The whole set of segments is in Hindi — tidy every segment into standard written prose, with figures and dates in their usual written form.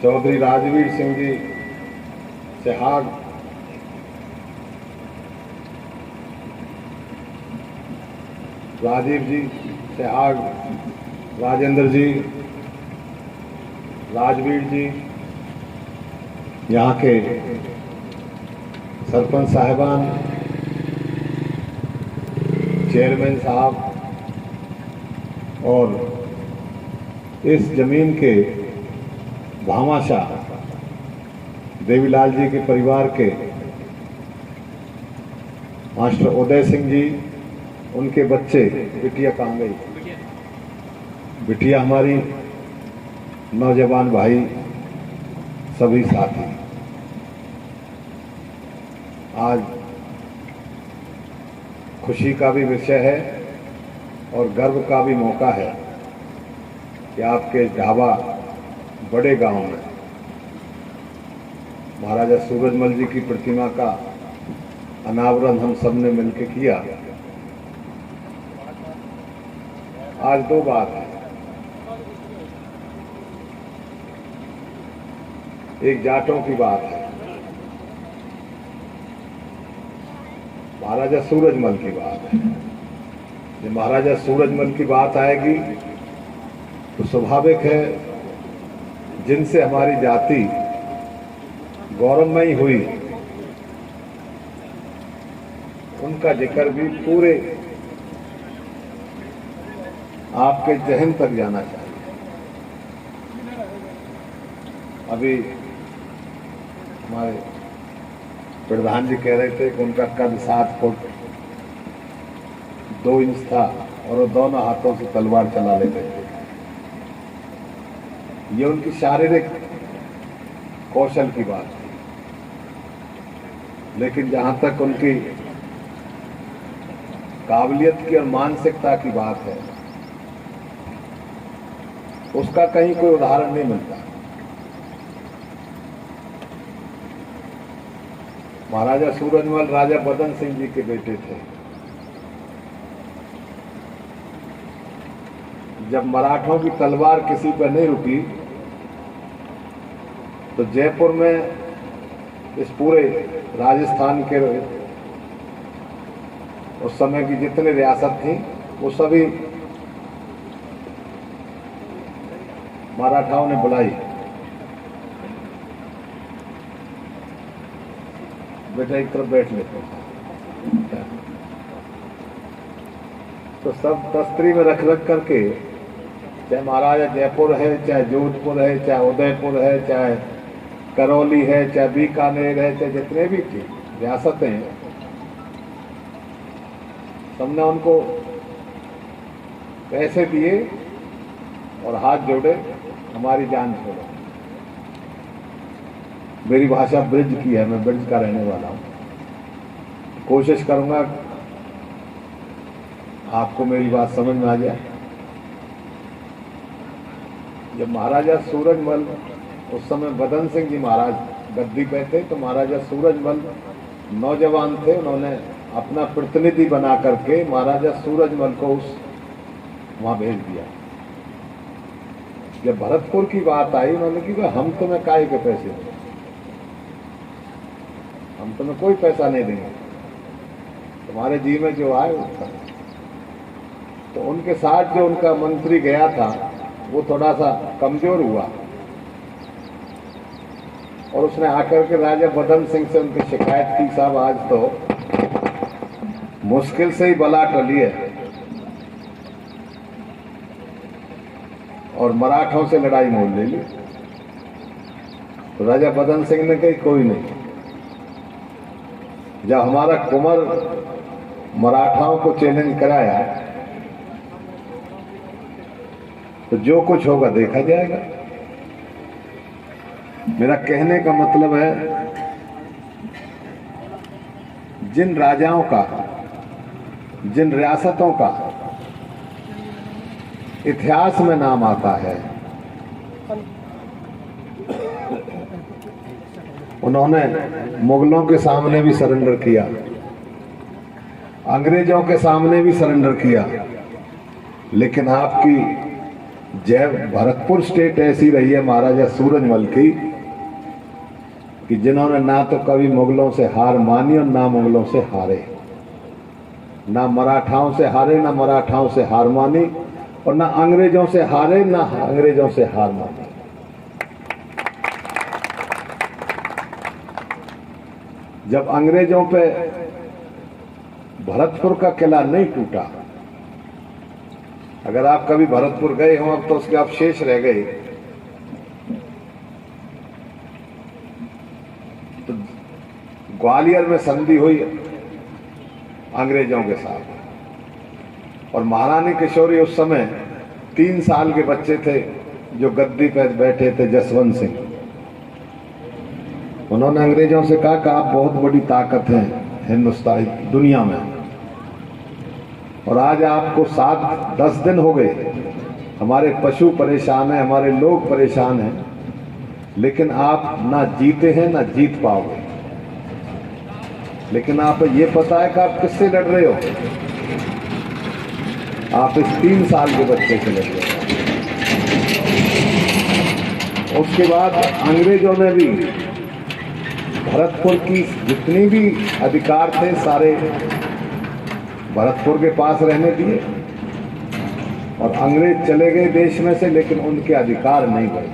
चौधरी राजवीर सिंह जी सिहाग, राजीव जी सिहाग, राजेंद्र जी, राजवीर जी, यहाँ के सरपंच साहिबान, चेयरमैन साहब और इस जमीन के भामाशाह देवीलाल जी के परिवार के मास्टर उदय सिंह जी, उनके बच्चे, बिटिया कहाँ गई, बिटिया हमारी, नौजवान भाई, सभी साथी, आज खुशी का भी विषय है और गर्व का भी मौका है कि आपके ढाबा बड़े गांव में महाराजा सूरजमल जी की प्रतिमा का अनावरण हम सब ने मिलकर किया। आज दो बात है, एक जाटों की बात है, महाराजा सूरजमल की बात है। जब महाराजा सूरजमल की बात आएगी तो स्वाभाविक है जिनसे हमारी जाति गौरवमयी हुई उनका जिक्र भी पूरे आपके जहन तक जाना चाहिए। अभी हमारे प्रधान जी कह रहे थे कि उनका कद 7 फुट 2 इंच था और वो दोनों हाथों से तलवार चला लेते थे। ये उनकी शारीरिक कौशल की बात थी, लेकिन जहां तक उनकी काबिलियत की और मानसिकता की बात है, उसका कहीं कोई उदाहरण नहीं मिलता। महाराजा सूरजमल राजा बदन सिंह जी के बेटे थे। जब मराठों की तलवार किसी पर नहीं रुकी तो जयपुर में, इस पूरे राजस्थान के उस समय की जितनी रियासत थी वो सभी मराठाओं ने बुलाई। बेटा एक तरफ बैठ लेते हैं, तो सब तस्तरी में रख रख करके, चाहे महाराजा जयपुर है, चाहे जोधपुर है, चाहे उदयपुर है, चाहे करौली है, चाहे बीकानेर है, चाहे जितने भी थी रियासतें हैं, सबने उनको पैसे दिए और हाथ जोड़े, हमारी जान छोड़ो। मेरी भाषा ब्रिज की है, मैं ब्रिज का रहने वाला हूँ। कोशिश करूंगा आपको मेरी बात समझ में आ जाए। जब महाराजा सूरजमल, उस समय बदन सिंह जी महाराज गद्दी पे थे, तो महाराजा सूरजमल नौजवान थे, उन्होंने अपना प्रतिनिधि बना करके महाराजा सूरजमल को वहां भेज दिया। जब भरतपुर की बात आई, उन्होंने कहा हम तुम्हें काहे के पैसे दें, हम तुम्हें कोई पैसा नहीं देंगे, तुम्हारे जी में जो आए वो करो। तो उनके साथ जो उनका मंत्री गया था वो थोड़ा सा कमजोर हुआ और उसने आकर के राजा बदन सिंह से उनकी शिकायत की, साहब आज तो मुश्किल से ही बला टली है और मराठों से लड़ाई मोल ले ली। तो राजा बदन सिंह ने कही कोई नहीं, जब हमारा कुंवर मराठाओं को चैलेंज कराया तो जो कुछ होगा देखा जाएगा। मेरा कहने का मतलब है, जिन राजाओं का, जिन रियासतों का इतिहास में नाम आता है, उन्होंने मुगलों के सामने भी सरेंडर किया, अंग्रेजों के सामने भी सरेंडर किया, लेकिन आपकी जय भरतपुर स्टेट ऐसी रही है महाराजा सूरजमल की कि जिन्होंने ना तो कभी मुगलों से हार मानी और ना मुगलों से हारे, ना मराठाओं से हारे, ना मराठाओं से हार मानी, और ना अंग्रेजों से हारे, ना अंग्रेजों से हार मानी। जब अंग्रेजों पे भरतपुर का किला नहीं टूटा, अगर आप कभी भरतपुर गए हो, अब तो उसके अवशेष रह गए, तो ग्वालियर में संधि हुई अंग्रेजों के साथ, और महारानी किशोरी उस समय 3 साल के बच्चे थे जो गद्दी पर बैठे थे, जसवंत सिंह। उन्होंने अंग्रेजों से कहा कि आप बहुत बड़ी ताकत हैं हिंदुस्तानी दुनिया में, और आज आपको 7-10 दिन हो गए, हमारे पशु परेशान हैं, हमारे लोग परेशान हैं, लेकिन आप ना जीते हैं ना जीत पाओगे। लेकिन आप ये पता है कि आप किससे लड़ रहे हो? आप इस 3 साल के बच्चे से लड़ रहे हो। उसके बाद अंग्रेजों ने भी भरतपुर की जितनी भी अधिकार थे सारे भरतपुर के पास रहने दिए, और अंग्रेज चले गए देश में से, लेकिन उनके अधिकार नहीं गए।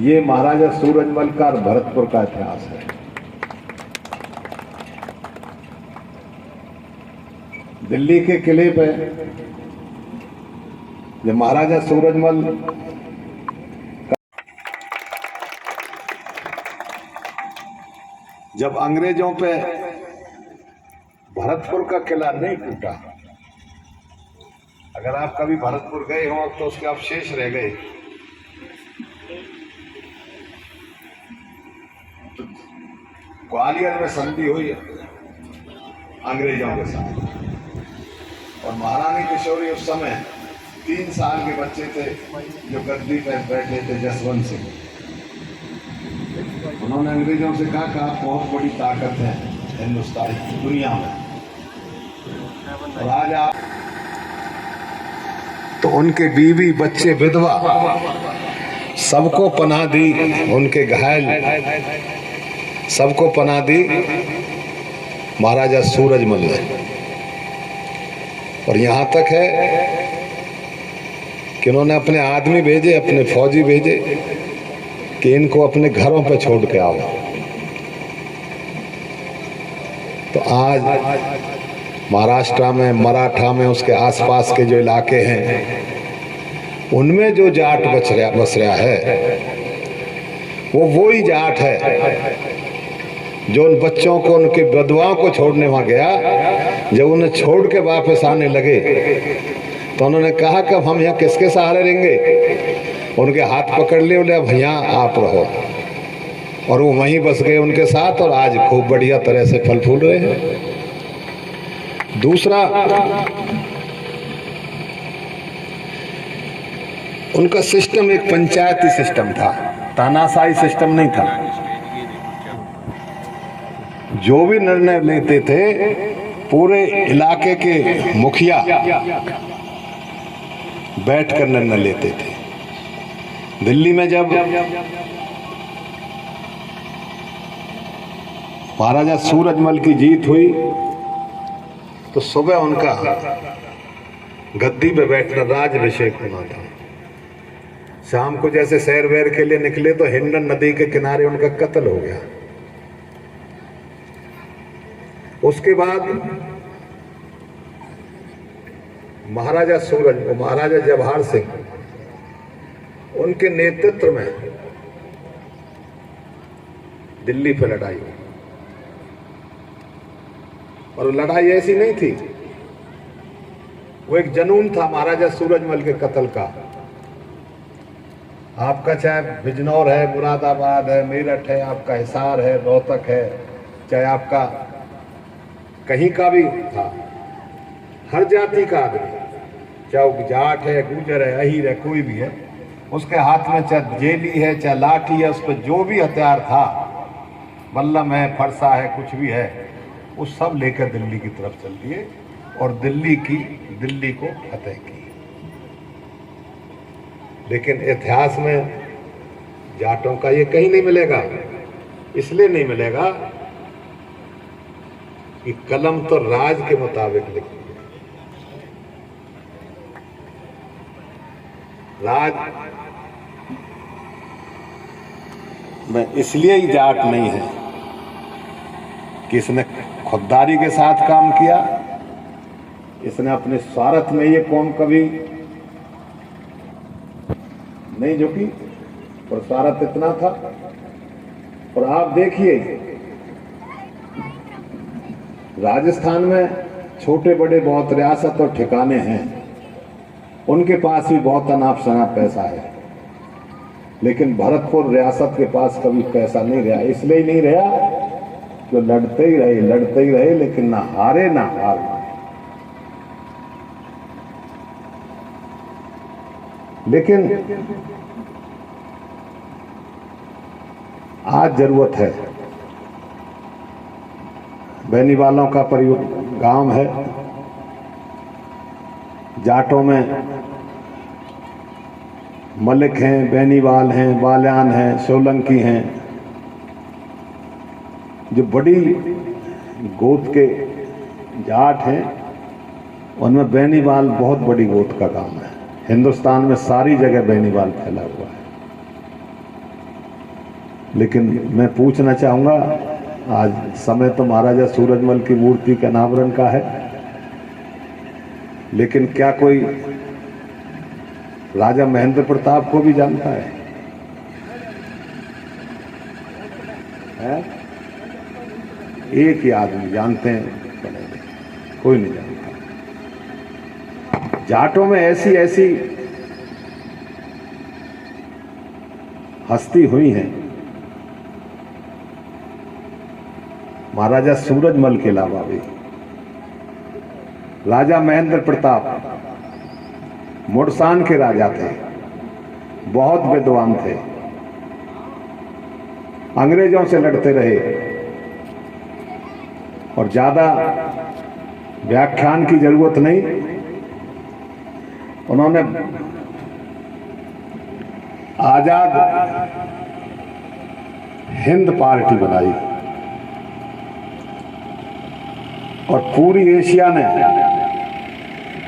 ये महाराजा सूरजमल का और भरतपुर का इतिहास है। दिल्ली के किले पे जब महाराजा सूरजमल जब अंग्रेजों पे भरतपुर का किला नहीं टूटा, अगर आप कभी भरतपुर गए हो तो उसके अवशेष रह गए, तो ग्वालियर में संधि हुई अंग्रेजों के साथ, और महारानी किशोरी उस समय 3 साल के बच्चे थे जो गद्दी पर बैठे थे, जसवंत सिंह। उन्होंने अंग्रेजों से कहा कि आप बहुत बड़ी ताकत है हिंदुस्तानी दुनिया में, और आज आप, तो उनके बीवी बच्चे विधवा सबको पनाह दी, उनके घायल सबको पनाह दी महाराजा सूरजमल ने। और यहाँ तक है कि उन्होंने अपने आदमी भेजे, अपने फौजी भेजे कि इनको अपने घरों पर छोड़ के आओ। तो आज महाराष्ट्र में, मराठा में, उसके आसपास के जो इलाके हैं, उनमें जो जाट बस रहा है, वो ही जाट है जो उन बच्चों को, उनके विधवाओं को छोड़ने वहां गया। जब उन्हें छोड़ के वापस आने लगे तो उन्होंने कहा कि हम यहाँ किसके सहारे रहेंगे? उनके हाथ पकड़ लिए, बोले अब यहाँ आप रहो, और वो वहीं बस गए उनके साथ, और आज खूब बढ़िया तरह से फल फूल रहे हैं। दूसरा, उनका सिस्टम एक पंचायती सिस्टम था, तानाशाही सिस्टम नहीं था। जो भी निर्णय लेते थे पूरे इलाके के मुखिया बैठकर निर्णय लेते थे। दिल्ली में जब महाराजा सूरजमल की जीत हुई तो सुबह उनका गद्दी पे बैठना, राजाभिषेक होना था। शाम को जैसे सैर वैर के लिए निकले तो हिंडन नदी के किनारे उनका कत्ल हो गया। उसके बाद महाराजा महाराजा जवाहर सिंह, उनके नेतृत्व में दिल्ली पर लड़ाई हुई, और लड़ाई ऐसी नहीं थी, वो एक जुनून था महाराजा सूरजमल के कत्ल का। आपका चाहे बिजनौर है, मुरादाबाद है, मेरठ है, आपका हिसार है, रोहतक है, चाहे आपका कहीं का भी था, हर जाति का आदमी, चाहे वो जाट है, गुजर है, अहीर है, कोई भी है, उसके हाथ में चाहे जेली है, चाहे लाठी है, उस पर जो भी हथियार था, बल्लम है, फरसा है, कुछ भी है, वो सब लेकर दिल्ली की तरफ चल दिए और दिल्ली को फतेह की। लेकिन इतिहास में जाटों का ये कहीं नहीं मिलेगा। इसलिए नहीं मिलेगा कि कलम तो राज के मुताबिक लिखती है। राज में इसलिए ही जाट नहीं है कि इसने खुददारी के साथ काम किया, इसने अपने स्वार्थ में ये कौम कभी नहीं झुकी, और स्वार्थ इतना था। और आप देखिए राजस्थान में छोटे बड़े बहुत रियासत और ठिकाने हैं, उनके पास भी बहुत अनाप शनाप पैसा है, लेकिन भरतपुर रियासत के पास कभी पैसा नहीं रहा। इसलिए ही नहीं रहा कि लड़ते ही रहे, लेकिन ना हारे ना हार। लेकिन आज जरूरत है, बेनीवालों का गांव है, जाटों में मलिक हैं, बेनीवाल हैं, बाल्यान हैं, सोलंकी हैं, जो बड़ी गोत के जाट हैं, उनमें बेनीवाल बहुत बड़ी गोत का काम है। हिंदुस्तान में सारी जगह बेनीवाल फैला हुआ है। लेकिन मैं पूछना चाहूंगा, आज समय तो महाराजा सूरजमल की मूर्ति के अनावरण का है, लेकिन क्या कोई राजा महेंद्र प्रताप को भी जानता है? एक ही आदमी जानते हैं, कोई नहीं जानता। जाटों में ऐसी ऐसी हस्ती हुई हैं, महाराजा सूरजमल के अलावा भी। राजा महेंद्र प्रताप मुड़सान के राजा थे, बहुत विद्वान थे, अंग्रेजों से लड़ते रहे और ज्यादा व्याख्यान की जरूरत नहीं, उन्होंने आजाद हिंद पार्टी बनाई और पूरी एशिया ने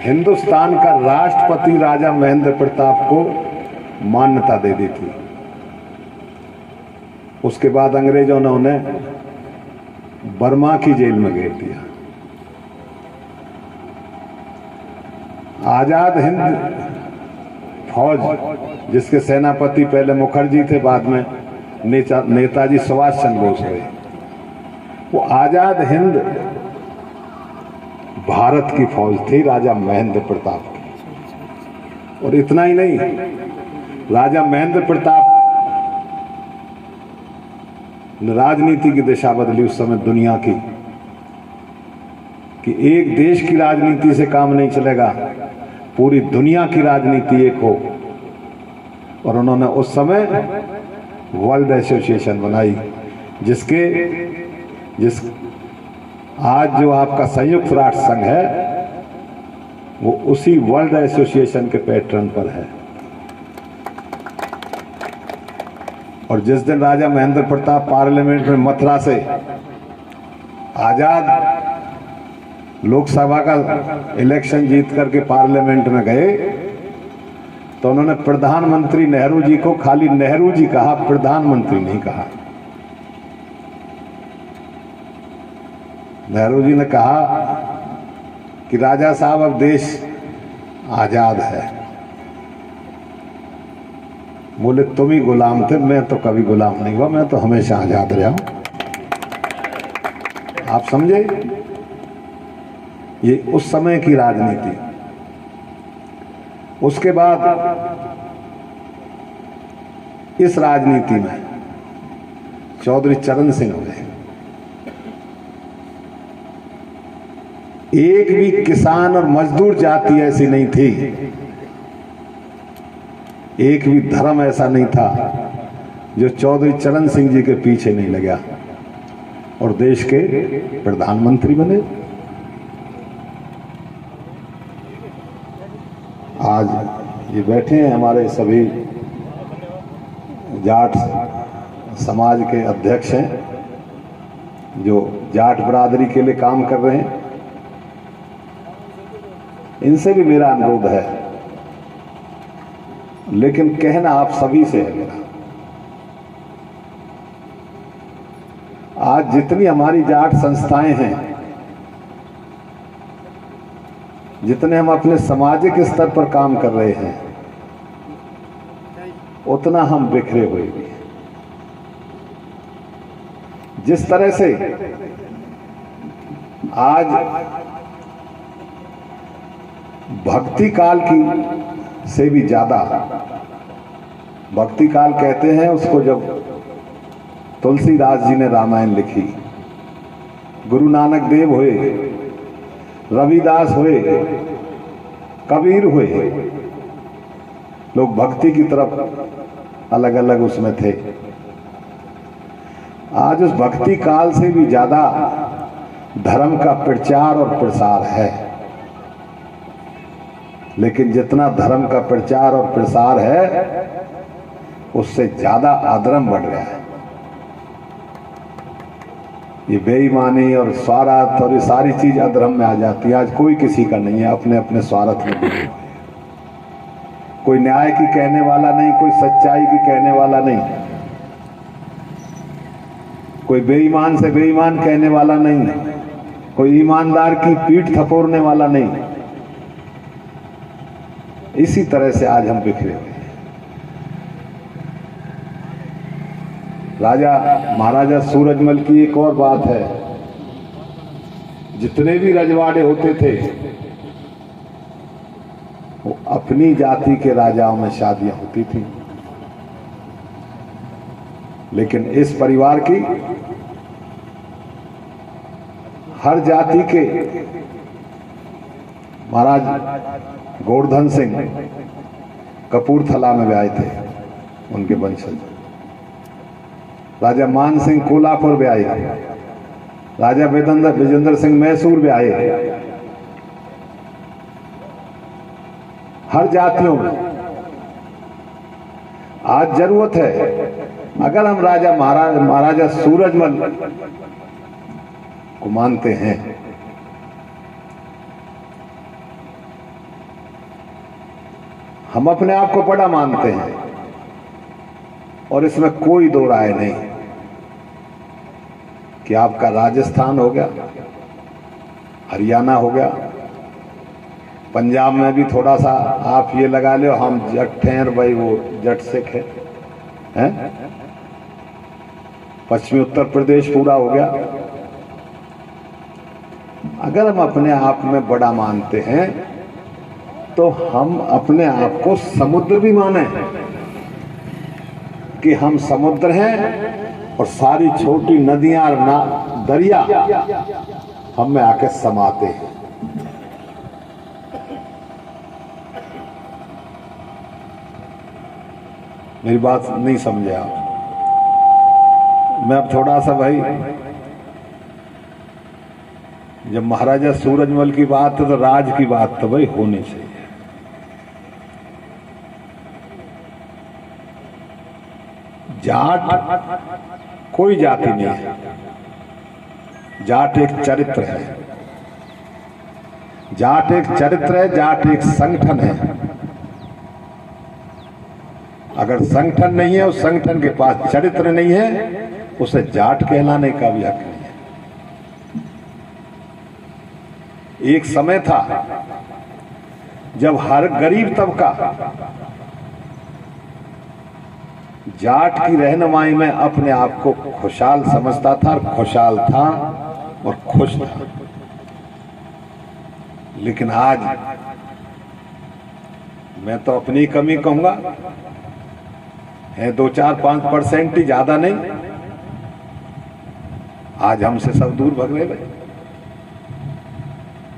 हिंदुस्तान का राष्ट्रपति राजा महेंद्र प्रताप को मान्यता दे दी थी। उसके बाद अंग्रेजों ने उन्हें बर्मा की जेल में घेर दिया। आजाद हिंद फौज, जिसके सेनापति पहले मुखर्जी थे, बाद में नेताजी सुभाष चंद्र बोस हुए, वो आजाद हिंद भारत की फौज थी राजा महेंद्र प्रताप की। और इतना ही नहीं, राजा महेंद्र प्रताप ने राजनीति की दिशा बदली उस समय दुनिया की, कि एक देश की राजनीति से काम नहीं चलेगा, पूरी दुनिया की राजनीति एक हो। और उन्होंने उस समय वर्ल्ड एसोसिएशन बनाई, जिस आज जो आपका संयुक्त राष्ट्र संघ है, वो उसी वर्ल्ड एसोसिएशन के पैटर्न पर है। और जिस दिन राजा महेंद्र प्रताप पार्लियामेंट में मथुरा से आजाद लोकसभा का इलेक्शन जीत करके पार्लियामेंट में गए, तो उन्होंने प्रधानमंत्री नेहरू जी को खाली नेहरू जी कहा, प्रधानमंत्री नहीं कहा। नेहरू जी ने कहा कि राजा साहब अब देश आजाद है। बोले तुम ही गुलाम थे, मैं तो कभी गुलाम नहीं हुआ, मैं तो हमेशा आजाद रहा हूं। आप समझे, ये उस समय की राजनीति। उसके बाद इस राजनीति में चौधरी चरण सिंह हुए। एक भी किसान और मजदूर जाति ऐसी नहीं थी, एक भी धर्म ऐसा नहीं था जो चौधरी चरण सिंह जी के पीछे नहीं लगा और देश के प्रधानमंत्री बने। आज ये बैठे हैं हमारे सभी जाट समाज के अध्यक्ष हैं जो जाट बरादरी के लिए काम कर रहे हैं। इनसे भी मेरा अनुरोध है, लेकिन कहना आप सभी से है मेरा। आज जितनी हमारी जाट संस्थाएं हैं, जितने हम अपने सामाजिक स्तर पर काम कर रहे हैं, उतना हम बिखरे हुए भी हैं। जिस तरह से आज भक्ति काल की से भी ज्यादा, भक्ति काल कहते हैं उसको जब तुलसीदास जी ने रामायण लिखी, गुरु नानक देव हुए, रविदास हुए, कबीर हुए, लोग भक्ति की तरफ अलग अलग उसमें थे। आज उस भक्ति काल से भी ज्यादा धर्म का प्रचार और प्रसार है, लेकिन जितना धर्म का प्रचार और प्रसार है उससे ज्यादा अधर्म बढ़ रहा है। ये बेईमानी और स्वार्थ और ये सारी चीज अधर्म में आ जाती है। आज कोई किसी का नहीं है, अपने अपने स्वार्थ में। कोई न्याय की कहने वाला नहीं, कोई सच्चाई की कहने वाला नहीं, कोई बेईमान से बेईमान कहने वाला नहीं, कोई ईमानदार की पीठ थपोड़ने वाला नहीं। इसी तरह से आज हम बिखरे हुए हैं। राजा महाराजा सूरजमल की एक और बात है, जितने भी रजवाड़े होते थे वो अपनी जाति के राजाओं में शादियां होती थी, लेकिन इस परिवार की हर जाति के महाराज गोवर्धन सिंह कपूरथला में आए थे, उनके वंशज। राजा मान सिंह कोल्हापुर में आए, राजा विजेंद्र सिंह मैसूर में आए। हर जातियों में आज जरूरत है, अगर हम राजा महाराजा सूरजमल को मानते हैं, हम अपने आप को बड़ा मानते हैं और इसमें कोई दो राय नहीं कि आपका राजस्थान हो गया, हरियाणा हो गया, पंजाब में भी थोड़ा सा आप ये लगा लो हम जट हैं और भाई वो जट सिख हैं, पश्चिमी उत्तर प्रदेश पूरा हो गया। अगर हम अपने आप में बड़ा मानते हैं तो हम अपने आप को समुद्र भी माने कि हम समुद्र हैं और सारी छोटी नदियां और दरिया हम में आके समाते हैं। मेरी बात नहीं समझे आप? मैं अब थोड़ा सा भाई, जब महाराजा सूरजमल की बात है तो राज की बात तो भाई होनी चाहिए। जाट कोई जाति नहीं है, जाट एक चरित्र है, जाट एक चरित्र है, जाट एक संगठन है। अगर संगठन नहीं है, उस संगठन के पास चरित्र नहीं है, उसे जाट कहलाने का भी हक नहीं है। एक समय था जब हर गरीब तबका जाट की रहनुमाई में अपने आप को खुशहाल समझता था और खुशहाल था और खुश था। लेकिन आज मैं तो अपनी कमी कहूंगा, है 2-4-5% ही, ज्यादा नहीं। आज हमसे सब दूर भग रहे भाई।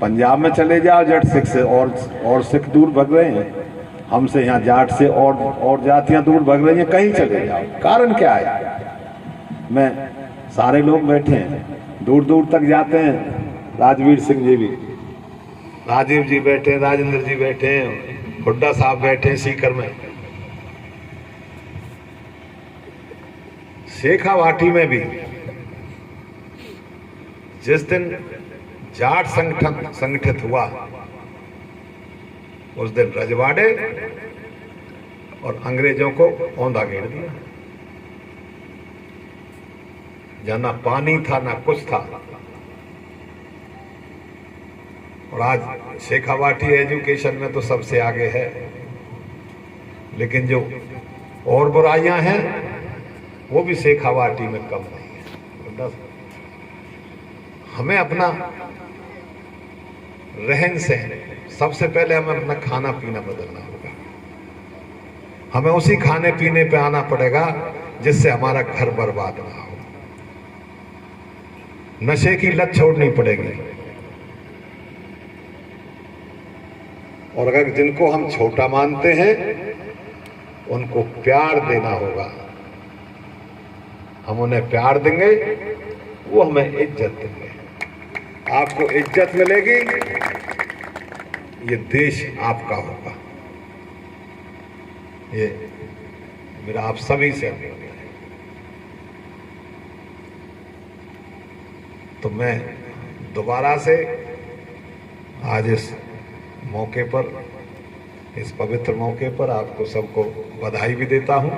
पंजाब में चले जाओ, जट सिख से और सिख दूर भग रहे हैं हमसे, यहाँ जाट से और जातियां दूर भग रही हैं। कहीं चले जाओ, कारण क्या है? मैं सारे लोग बैठे हैं, दूर दूर तक जाते हैं। राजवीर सिंह जी भी, राजीव जी बैठे हैं, राजेंद्र जी बैठे हैं, हुड्डा साहब बैठे सीकर में। शेखावाटी में भी जिस दिन जाट संगठित हुआ उस दिन रजवाड़े और अंग्रेजों को औंधा घेर दिया। जहां ना पानी था ना कुछ था। और आज शेखावाटी एजुकेशन में तो सबसे आगे है, लेकिन जो और बुराइयां हैं वो भी शेखावाटी में कम नहीं है। हमें अपना रहन सहन, सबसे पहले हमें अपना खाना पीना बदलना होगा। हमें उसी खाने पीने पे आना पड़ेगा जिससे हमारा घर बर्बाद ना हो। नशे की लत छोड़नी पड़ेगी। और अगर जिनको हम छोटा मानते हैं उनको प्यार देना होगा। हम उन्हें प्यार देंगे, वो हमें इज्जत देंगे। आपको इज्जत मिलेगी, ये देश आपका होगा। ये मेरा आप सभी से अनुरोध है। तो मैं दोबारा से आज इस मौके पर, इस पवित्र मौके पर आपको सबको बधाई भी देता हूं।